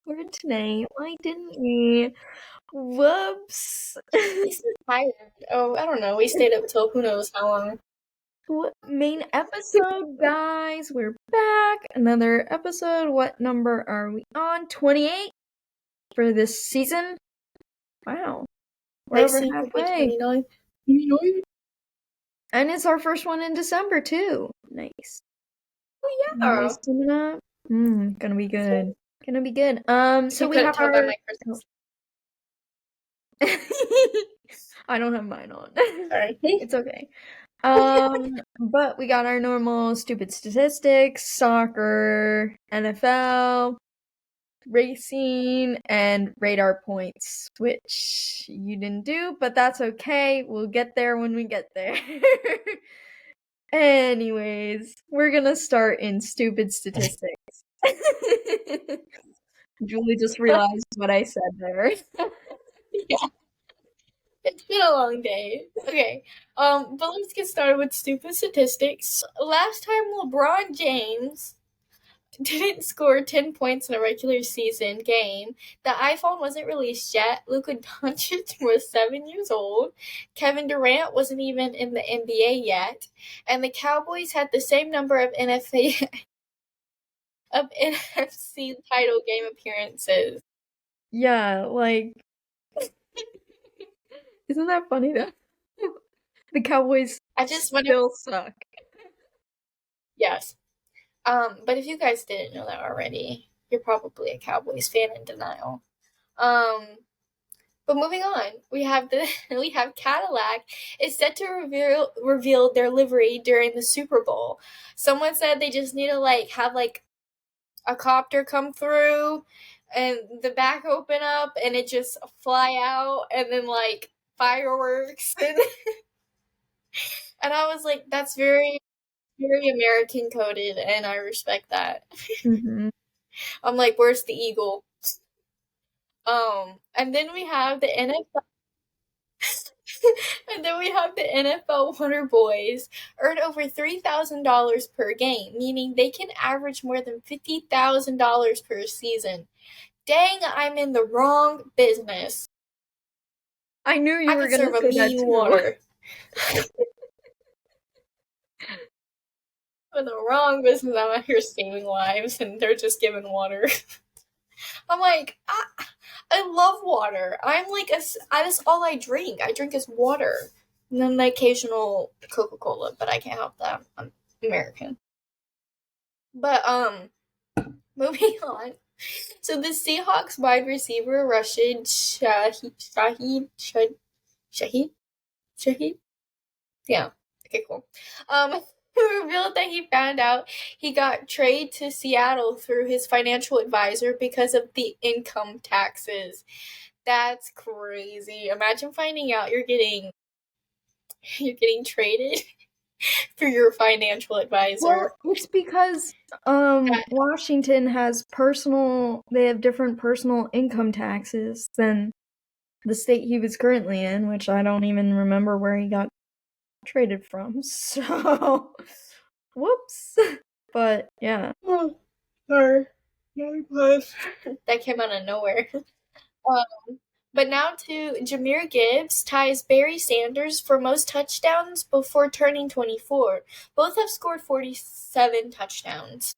for tonight. Why didn't we? Whoops. We still tired. Oh, I don't know. We stayed up till who knows how long. Main episode, guys. We're back. Another episode. What number are we on? 28 for this season. Wow. We're Next over season will be halfway. 29. And it's our first one in December, too. Nice. Oh, yeah. Nice coming up. Gonna be good. Gonna be good. So You we couldn't have tell our... by my Christmas. I don't have mine on. Sorry. It's okay. But we got our normal stupid statistics, soccer, NFL, racing, and radar points, which you didn't do, but that's okay. We'll get there when we get there. Anyways, we're gonna start in stupid statistics. Julie just realized what I said there. Yeah. It's been a long day. Okay. But let's get started with stupid statistics. Last time LeBron James didn't score 10 points in a regular season game. The iPhone wasn't released yet. Luka Doncic was 7 years old. Kevin Durant wasn't even in the NBA yet. And the Cowboys had the same number of NFC title game appearances. Yeah, like, isn't that funny though? The Cowboys still suck. Yes. But if you guys didn't know that already, you're probably a Cowboys fan in denial. But moving on, we have Cadillac is set to reveal their livery during the Super Bowl. Someone said they just need to have a copter come through and the back open up and it just fly out and then fireworks and I was like, that's very, very American coded and I respect that. Mm-hmm. I'm like, where's the eagle? And then we have the NFL. And then we have the NFL Wonder Boys earn over $3,000 per game, meaning they can average more than $50,000 per season. Dang, I'm in the wrong business. I knew you were going to say that too. Water. I'm in the wrong business. I'm out here saving lives, and they're just giving water. I'm like, I love water. I'm like, that's all I drink. I drink is water. And then the occasional Coca-Cola, but I can't help that. I'm American. But, moving on. So the Seahawks wide receiver, Rashid Shaheed? Yeah. Okay, cool. Revealed that he found out he got traded to Seattle through his financial advisor because of the income taxes. That's crazy. Imagine finding out you're getting traded through your financial advisor. Well, it's because Washington has they have different personal income taxes than the state he was currently in, which I don't even remember where he got traded from. So, whoops. But yeah. Sorry. That came out of nowhere. But now to Jahmyr Gibbs ties Barry Sanders for most touchdowns before turning 24. Both have scored 47 touchdowns.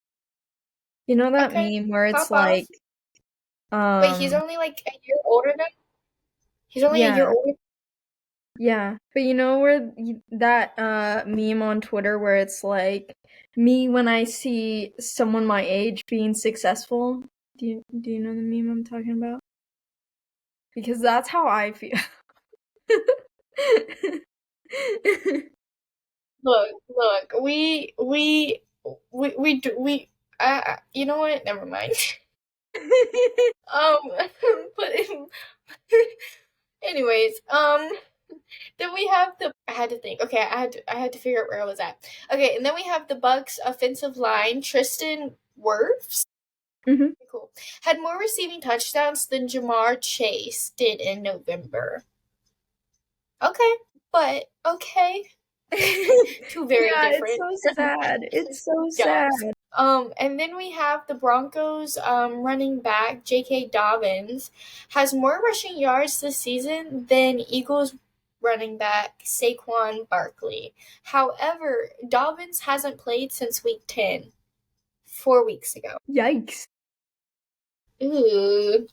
You know that meme where it's like... Wait, he's only like a year older than... He's only a year older? Yeah, but you know where that meme on Twitter where it's like, me when I see someone my age being successful? Do you know the meme I'm talking about? Because that's how I feel. Look, you know what? Never mind. But anyways, then we have I had to think. Okay, I had to figure out where I was at. Okay, and then we have the Bucks offensive line, Tristan Wirfs. Mm-hmm. Cool. Had more receiving touchdowns than Jamar Chase did in November. Okay, but okay. Two very different. It's so sad. It's so sad. And then we have the Broncos running back J.K. Dobbins has more rushing yards this season than Eagles running back Saquon Barkley. However, Dobbins hasn't played since week 10, 4 weeks ago. Yikes. Ooh.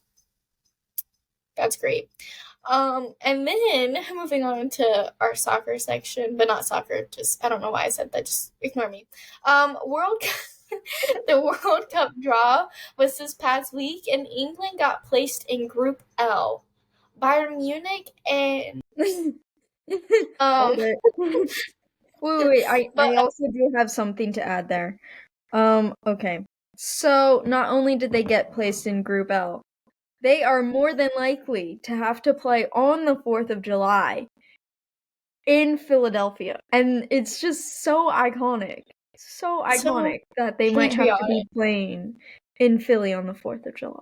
That's great. And then moving on to our soccer section, but not soccer, just I don't know why I said that, just ignore me. World the World Cup draw was this past week and England got placed in Group L. Bayern Munich and Hold it. Wait, I but also do have something to add there. Okay. So not only did they get placed in Group L, they are more than likely to have to play on the 4th of July in Philadelphia. And it's just so iconic. So iconic that they might have to be playing in Philly on the 4th of July.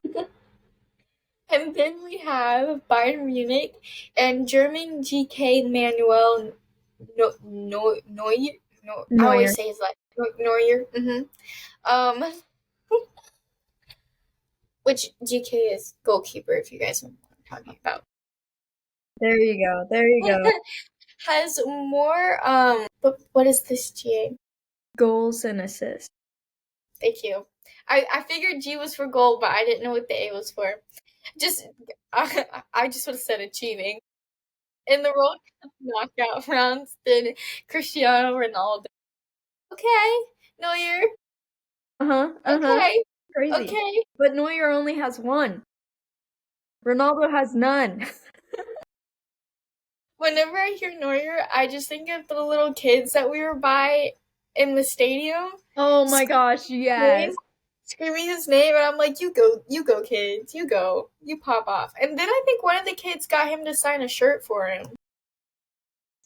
And then we have Bayern Munich and German GK Manuel Neuer. I always say his like Neuer. Which GK is goalkeeper, if you guys know what I'm talking about. There you go. Has more, what is this GA? Goals and assists. Thank you. I figured G was for goal, but I didn't know what the A was for. I just would have said achieving. In the World Cup knockout rounds, then Cristiano Ronaldo. Okay, Neuer. Okay. Crazy. Okay. But Neuer only has one. Ronaldo has none. Whenever I hear Neuer, I just think of the little kids that we were by in the stadium. Oh my gosh, yes. Screaming his name, and I'm like, you go, kids, you go, you pop off. And then I think one of the kids got him to sign a shirt for him.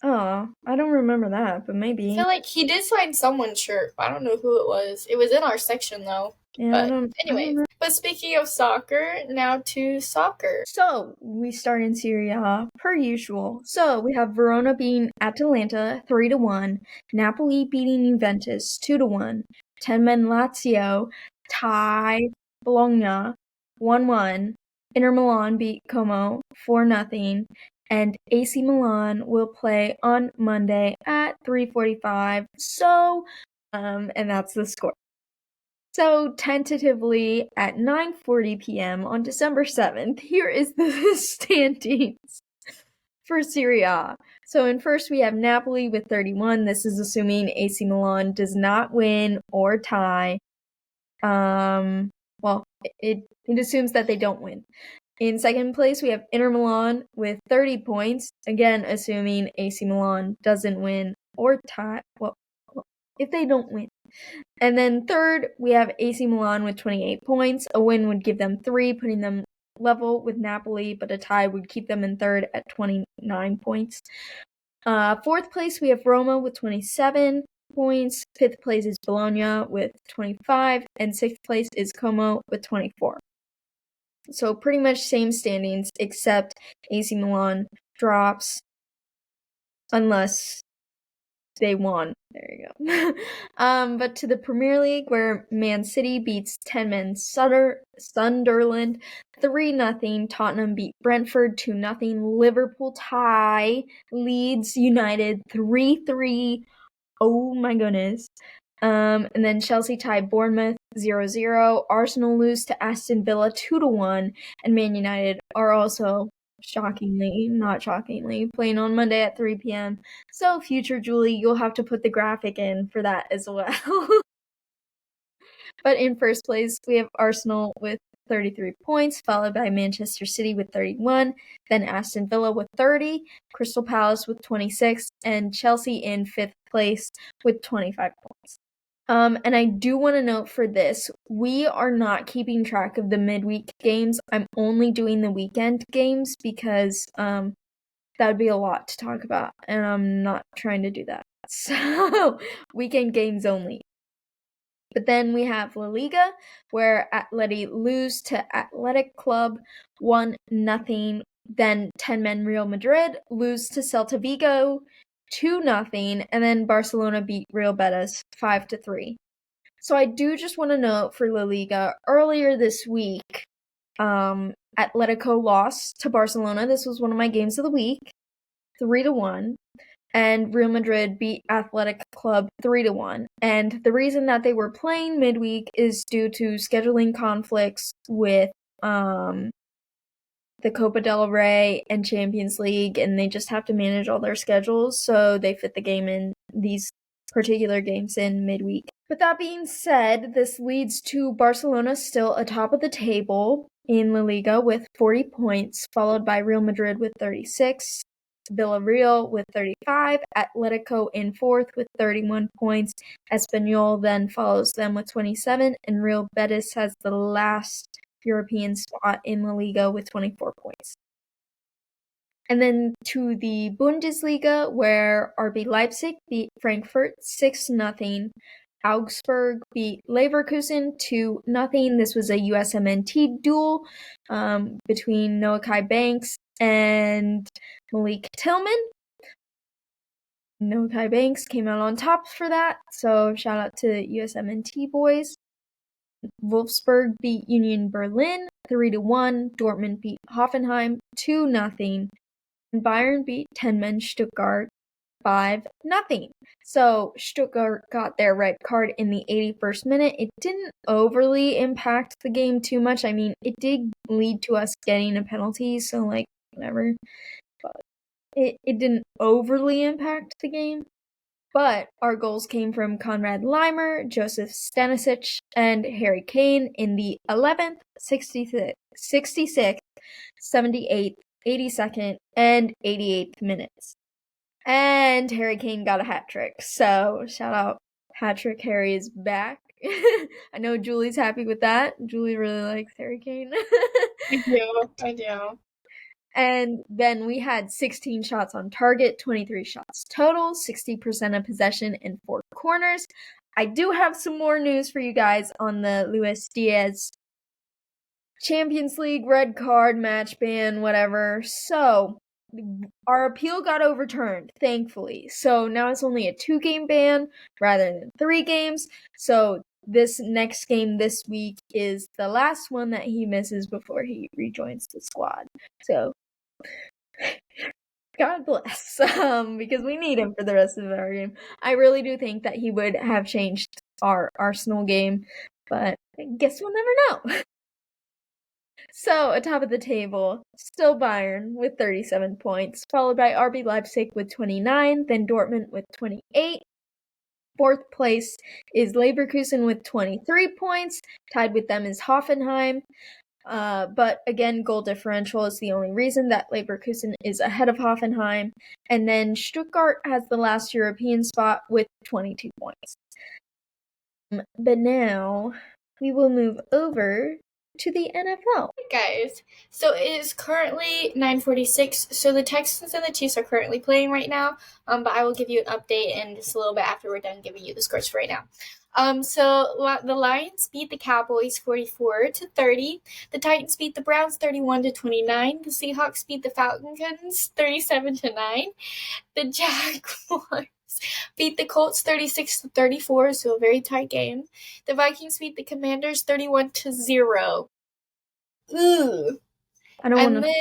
Oh, I don't remember that, but maybe. I feel like he did sign someone's shirt, but I don't know who it was. It was in our section, though. Yeah, but anyway, but speaking of soccer, now to soccer. So, we start in Serie A, per usual. So, we have Verona beating Atalanta 3-1, Napoli beating Juventus 2-1, 10-men Lazio tie Bologna 1-1, Inter Milan beat Como 4-0, and AC Milan will play on Monday at 3:45. So, and that's the score. So, tentatively at 9:40 p.m. on December 7th, here is the standings for Serie A. So, in first, we have Napoli with 31. This is assuming AC Milan does not win or tie. Well, it assumes that they don't win. In second place, we have Inter Milan with 30 points. Again, assuming AC Milan doesn't win or tie. Well, if they don't win. And then third, we have AC Milan with 28 points. A win would give them 3, putting them level with Napoli, but a tie would keep them in third at 29 points. Fourth place, we have Roma with 27 points. Fifth place is Bologna with 25. And sixth place is Como with 24. So pretty much same standings, except AC Milan drops unless they won. There you go. But to the Premier League, where Man City beats 10-men Sunderland 3-0. Tottenham beat Brentford 2-0. Liverpool tie Leeds United 3-3. Oh my goodness. And then Chelsea tied Bournemouth 0-0. Arsenal lose to Aston Villa 2-1. And Man United are also not shockingly, playing on Monday at 3 p.m. So, future Julie, you'll have to put the graphic in for that as well. But in first place, we have Arsenal with 33 points, followed by Manchester City with 31, then Aston Villa with 30, Crystal Palace with 26, and Chelsea in fifth place with 25 points. And I do want to note for this, we are not keeping track of the midweek games. I'm only doing the weekend games because that would be a lot to talk about, and I'm not trying to do that. So, weekend games only. But then we have La Liga, where Atleti lose to Athletic Club 1-0. Then 10-men Real Madrid lose to Celta Vigo 2-0, and then Barcelona beat Real Betis 5-3. So I do just want to note for La Liga, earlier this week, Atletico lost to Barcelona. This was one of my games of the week, 3-1. And Real Madrid beat Athletic Club 3-1. And the reason that they were playing midweek is due to scheduling conflicts with the Copa del Rey and Champions League, and they just have to manage all their schedules, so they fit the game in these particular games in midweek. With that being said, this leads to Barcelona still atop of the table in La Liga with 40 points, followed by Real Madrid with 36, Villarreal with 35, Atletico in fourth with 31 points. Espanyol then follows them with 27, and Real Betis has the last European spot in La Liga with 24 points. And then to the Bundesliga, where RB Leipzig beat Frankfurt 6-0. Augsburg beat Leverkusen 2-0. This was a USMNT duel between Noah Banks and Malik Tillman. Noah Banks came out on top for that, so shout out to USMNT boys. Wolfsburg beat Union Berlin 3-1. Dortmund beat Hoffenheim 2-0. And Bayern beat 10-man Stuttgart 5-0. So Stuttgart got their red card in the 81st minute. It didn't overly impact the game too much. I mean, it did lead to us getting a penalty, so like whatever. But it didn't overly impact the game. But our goals came from Konrad Leimer, Joseph Stanisic, and Harry Kane in the 11th, 66th, 78th, 82nd, and 88th minutes. And Harry Kane got a hat trick. So shout out, hat trick Harry is back. I know Julie's happy with that. Julie really likes Harry Kane. I do. And then we had 16 shots on target, 23 shots total, 60% of possession, and 4 corners. I do have some more news for you guys on the Luis Diaz Champions League red card, match ban, whatever. So, our appeal got overturned, thankfully. So now it's only a 2-game ban rather than 3 games. So this next game this week is the last one that he misses before he rejoins the squad. So God bless, because we need him for the rest of our game. I really do think that he would have changed our Arsenal game, but I guess we'll never know. So, atop of the table, still Bayern with 37 points, followed by RB Leipzig with 29, then Dortmund with 28. Fourth place is Leverkusen with 23 points. Tied with them is Hoffenheim. But again, goal differential is the only reason that Leverkusen is ahead of Hoffenheim. And then Stuttgart has the last European spot with 22 points. But now we will move over to the NFL. Guys, so it is currently 9:46. So the Texans and the Chiefs are currently playing right now. But I will give you an update in just a little bit after we're done giving you the scores for right now. So the Lions beat the Cowboys 44-30. The Titans beat the Browns 31-29. The Seahawks beat the Falcons 37-9. The Jaguars beat the Colts 36-34, so a very tight game. The Vikings beat the Commanders 31-0. Ooh. I don't want to.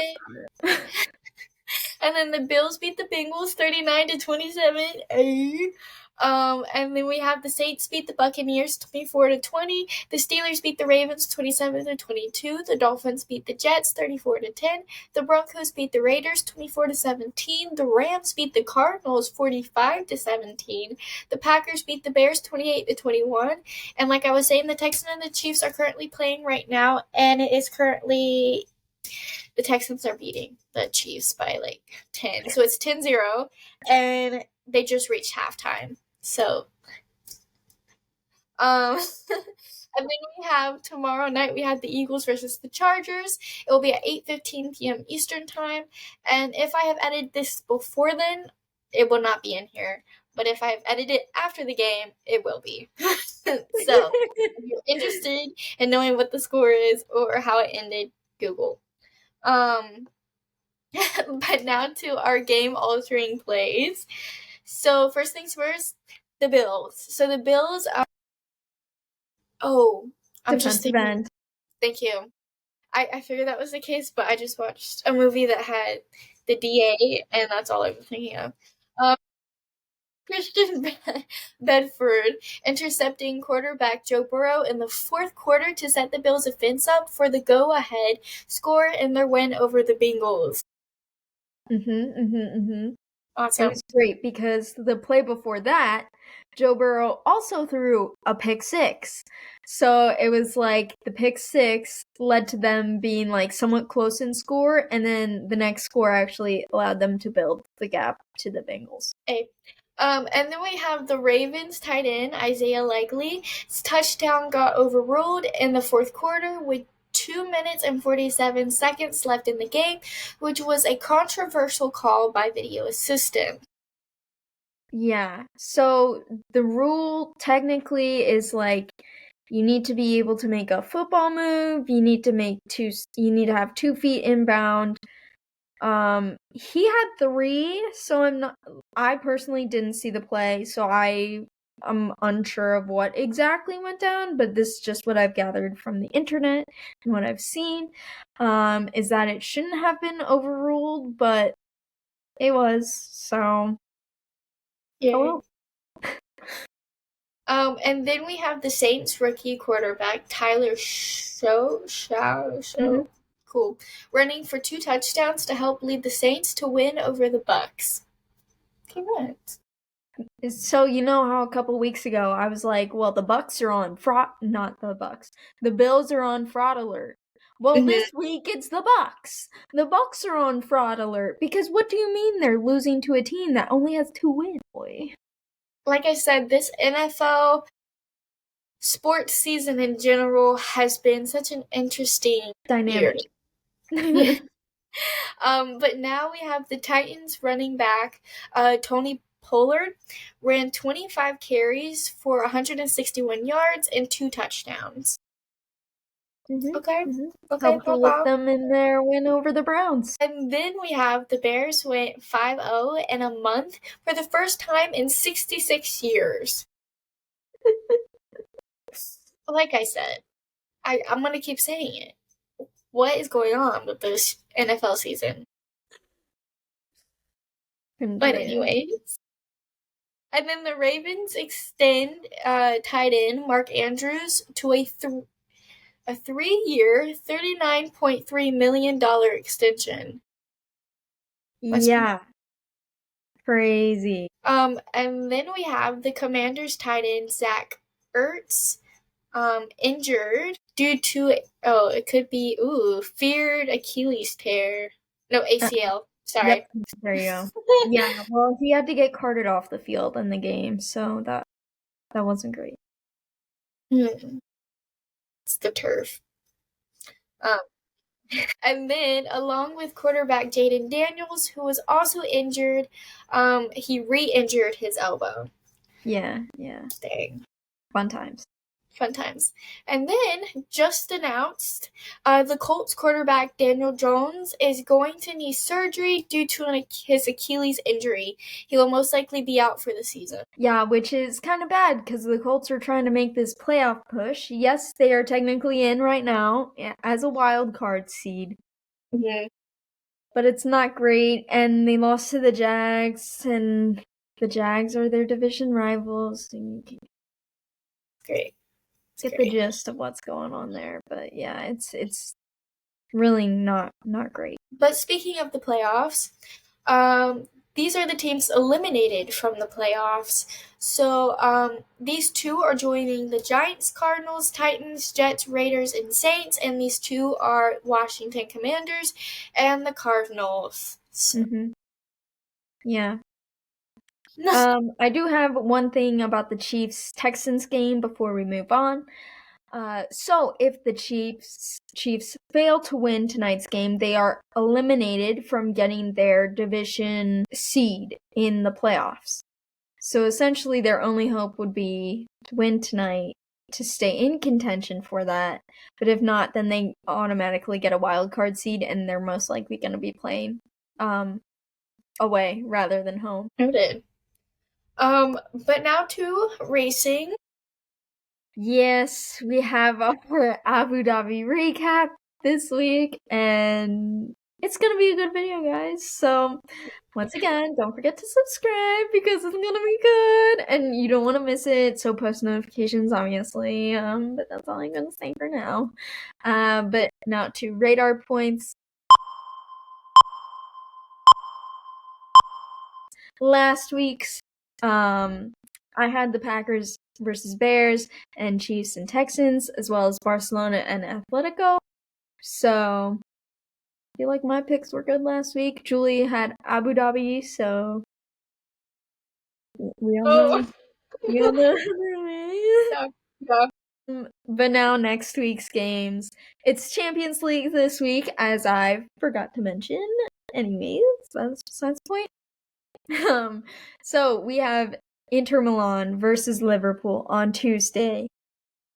And then the Bills beat the Bengals 39-27. And then we have the Saints beat the Buccaneers 24-20. The Steelers beat the Ravens 27-22. The Dolphins beat the Jets 34-10. The Broncos beat the Raiders 24-17. The Rams beat the Cardinals 45-17. The Packers beat the Bears 28-21. And like I was saying, the Texans and the Chiefs are currently playing right now, and it is currently the Texans are beating the Chiefs by like 10. So it's 10-0, and they just reached halftime. So, and then we have tomorrow night, we have the Eagles versus the Chargers. It will be at 8:15 p.m. Eastern time. And if I have edited this before then, it will not be in here. But if I have edited it after the game, it will be. So, if you're interested in knowing what the score is or how it ended, Google. But now to our game-altering plays. So first things first, the Bills. So the Bills Oh, I'm just defensive thinking. end. Thank you. I figured that was the case, but I just watched a movie that had the DA, and that's all I was thinking of. Um, Christian Bedford intercepting quarterback Joe Burrow in the fourth quarter to set the Bills' offense up for the go-ahead score in their win over the Bengals. It Awesome. was great because the play before that, Joe Burrow also threw a pick six. So it was like the pick six led to them being like somewhat close in score, and then the next score actually allowed them to build the gap to the Bengals. And then we have the Ravens tight end, Isaiah Likely's touchdown got overruled in the fourth quarter with 2 minutes and 47 seconds left in the game, which was a controversial call by video assistant. Yeah. So the rule technically is like you need to be able to make a football move, you need to have 2 feet inbound. He had 3, so I personally didn't see the play, so I'm unsure of what exactly went down, but this is just what I've gathered from the internet and what I've seen, is that it shouldn't have been overruled, but it was, so Yeah. oh well. And then we have the Saints rookie quarterback Tyler Show. Cool. Running for 2 touchdowns to help lead the Saints to win over the Bucks. Congrats. So you know how a couple weeks ago I was like, well, the Bucks are on not the Bucks. The Bills are on fraud alert. Well, this week it's the Bucks. The Bucks are on fraud alert because what do you mean they're losing to a team that only has 2 wins, boy? Like I said, this NFL sports season in general has been such an interesting Dynamic. year. But now we have the Titans running back, Tony Pollard, ran 25 carries for 161 yards and 2 touchdowns. Okay. Helped lift them in their win over the Browns. And then we have the Bears went 5-0 in a month for the first time in 66 years. Like I said, I'm going to keep saying it. What is going on with this NFL season? But anyways. And then the Ravens extend tight end Mark Andrews to a 3-year, $39.3 million extension. Yeah. Crazy. And then we have the Commanders tight end Zach Ertz, injured due to it could be feared Achilles tear. No, ACL. Sorry. Yep, there you go. Yeah, well, he had to get carted off the field in the game, so that wasn't great. It's the turf. And then, along with quarterback Jaden Daniels, who was also injured, he re-injured his elbow. Yeah. Dang. Fun times. And then, just announced, the Colts quarterback Daniel Jones is going to need surgery due to his Achilles injury. He will most likely be out for the season. Yeah, which is kind of bad because the Colts are trying to make this playoff push. Yes, they are technically in right now as a wild card seed. Mm-hmm. But it's not great, and they lost to the Jags, and the Jags are their division rivals. Great. Get the gist of what's going on there, but yeah, it's really not great. But speaking of the playoffs, these are the teams eliminated from the playoffs. So these 2 are joining the Giants, Cardinals, Titans, Jets, Raiders, and Saints, and these 2 are Washington Commanders and the Cardinals. So. Yeah. I do have one thing about the Chiefs-Texans game before we move on. So if the Chiefs fail to win tonight's game, they are eliminated from getting their division seed in the playoffs. So essentially their only hope would be to win tonight to stay in contention for that. But if not, then they automatically get a wild card seed and they're most likely going to be playing away rather than home. Noted. But now to racing. Yes, we have our Abu Dhabi recap this week, and it's gonna be a good video, guys. So, once again, don't forget to subscribe because it's gonna be good, and you don't want to miss it. So, post notifications, obviously. But that's all I'm gonna say for now. But now to radar points. Last week's, I had the Packers versus Bears and Chiefs and Texans, as well as Barcelona and Atletico. So I feel like my picks were good last week. Julie had Abu Dhabi, so we all know. We all know. Yeah, yeah. But now next week's games. It's Champions League this week, as I forgot to mention. Anyways, that's besides the point. So we have Inter Milan versus Liverpool on Tuesday.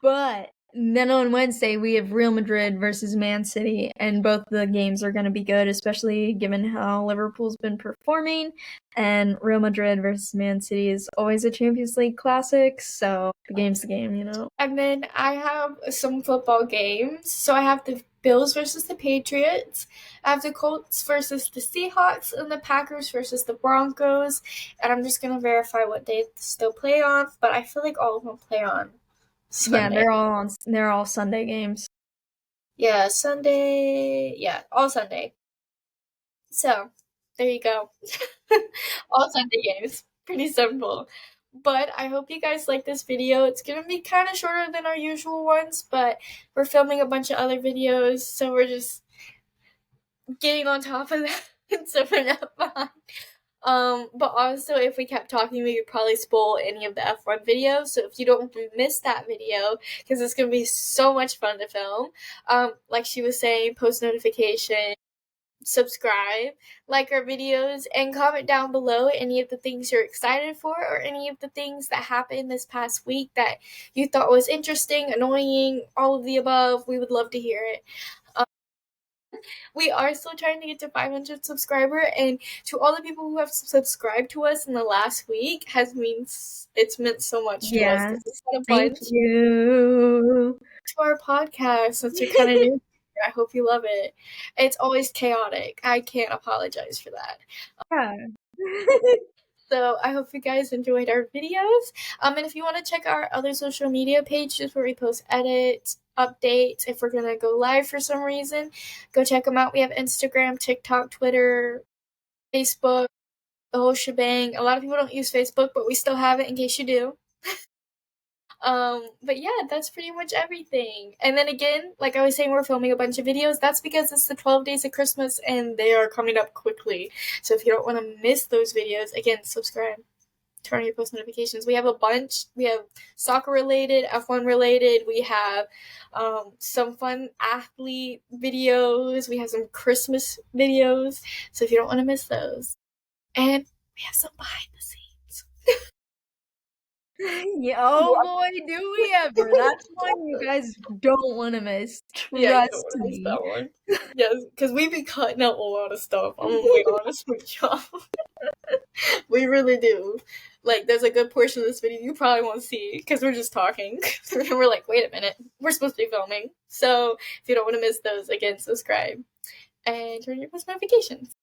But then on Wednesday, we have Real Madrid versus Man City, and both the games are going to be good, especially given how Liverpool's been performing. And Real Madrid versus Man City is always a Champions League classic, so the game's the game, you know. And then I have some football games. So I have the Bills versus the Patriots. I have the Colts versus the Seahawks and the Packers versus the Broncos. And I'm just gonna verify what they still play on, but I feel like all of them play on Sunday. Yeah, they're all Sunday games. Yeah, Sunday. Yeah, all Sunday. So there you go. All Sunday games. Pretty simple. But I hope you guys like this video. It's gonna be kind of shorter than our usual ones, but we're filming a bunch of other videos, so we're just getting on top of that, so we're not behind. But also, if we kept talking, we could probably spoil any of the F1 videos. So if you don't want to miss that video, because it's gonna be so much fun to film. Like she was saying, post notification, subscribe, like our videos, and comment down below any of the things you're excited for or any of the things that happened this past week that you thought was interesting, annoying, all of the above. We would love to hear it. We are still trying to get to 500 subscriber, and to all the people who have subscribed to us in the last week it's meant so much to us. It's a Thank bunch you. to our podcast since you're kind of new. I hope you love it. It's always chaotic. I can't apologize for that. Yeah. So I hope you guys enjoyed our videos. And if you want to check our other social media pages where we post edits, updates, if we're gonna go live for some reason, go check them out. We have Instagram, TikTok, Twitter, Facebook, the whole shebang. A lot of people don't use Facebook, but we still have it in case you do. But yeah, that's pretty much everything. And then again, like I was saying, we're filming a bunch of videos. That's because it's the 12 days of Christmas and they are coming up quickly. So if you don't want to miss those videos, again, subscribe. Turn on your post notifications. We have a bunch. We have soccer related, F1 related. We have some fun athlete videos. We have some Christmas videos. So if you don't want to miss those. And we have some behind the scenes. Yeah, oh boy, do we ever. That's one you guys don't want to miss. Yeah, you Trust don't want to miss me. that one. Yes, because we be cutting out a lot of stuff. I'm gonna be honest with y'all. We really do. Like, there's a good portion of this video you probably won't see because we're just talking. And we're like, wait a minute, we're supposed to be filming. So if you don't want to miss those, again, subscribe and turn on your post notifications.